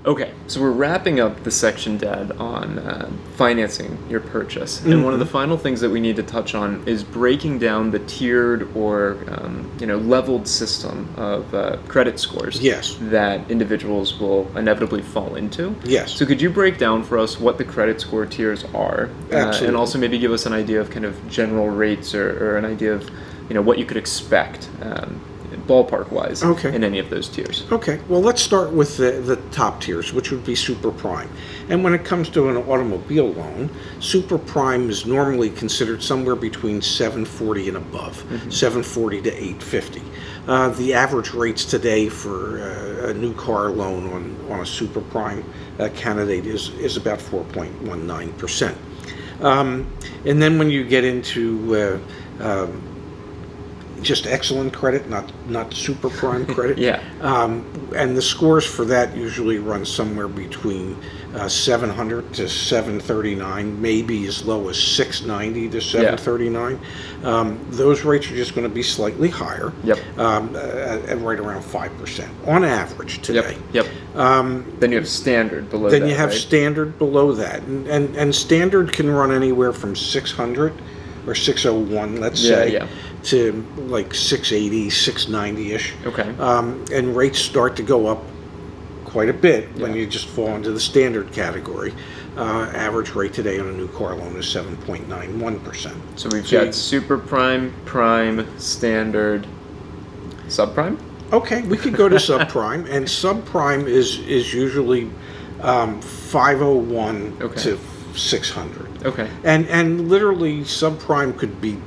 Okay, so we're wrapping up the section, Dad, on financing your purchase. And one of the final things that we need to touch on is breaking down the tiered or, leveled system of credit scores Yes. that individuals will inevitably fall into. Yes. So could you break down for us what the credit score tiers are? Absolutely. And also maybe give us an idea of kind of general rates or an idea of, what you could expect ballpark-wise in any of those tiers. Okay, well, let's start with the top tiers, which would be super prime. And when it comes to an automobile loan, super prime is normally considered somewhere between 740 and above, 740 to 850. The average rates today for a new car loan on a super prime candidate is about 4.19%. And then when you get into just excellent credit, not super prime credit. And the scores for that usually run somewhere between 700 to 739, maybe as low as 690 to 739. Those rates are just going to be slightly higher, at right around 5% on average today. Then you have standard below that. Then you have right? standard below that, and standard can run anywhere from 600 or 601, let's say, to like 680, 690-ish. Okay. And rates start to go up quite a bit when you just fall into the standard category. Average rate today on a new car loan is 7.91%. So we've got super prime, prime, standard, subprime? Okay, we could go to subprime, and subprime is usually 501 to 600. Okay. And literally subprime could be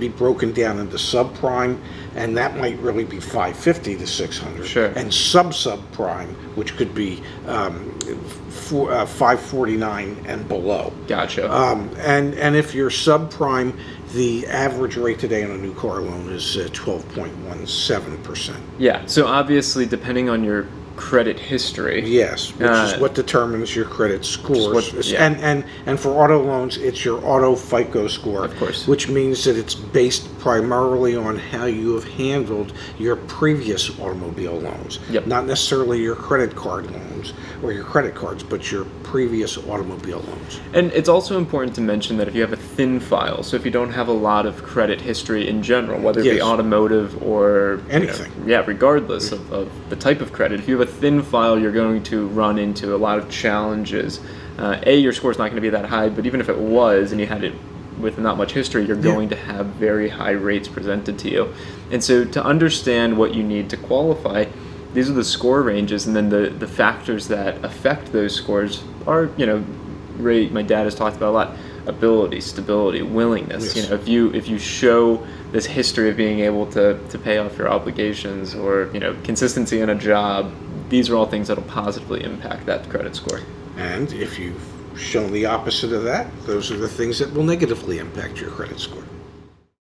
broken down into subprime, and that might really be 550 to 600. Sure. And subprime, which could be 549 and below. Gotcha. And if you're subprime, the average rate today on a new car loan is 12.17%. Yeah. So obviously, depending on your credit history. Yes, which is what determines your credit scores. And for auto loans, it's your auto FICO score, of course, which means that it's based primarily on how you have handled your previous automobile loans. Not necessarily your credit card loans or your credit cards, but your previous automobile loans. And it's also important to mention that if you have a thin file, so if you don't have a lot of credit history in general, whether it be automotive or anything, regardless of the type of credit, if you have a thin file, you're going to run into a lot of challenges. Your score is not going to be that high, but even if it was and you had it with not much history, you're going to have very high rates presented to you. And so to understand what you need to qualify, these are the score ranges, and then the factors that affect those scores are, rate my dad has talked about a lot: ability, stability, willingness. Yes. If you show this history of being able to pay off your obligations, or consistency in a job, these are all things that will positively impact that credit score. And if you've shown the opposite of that, those are the things that will negatively impact your credit score.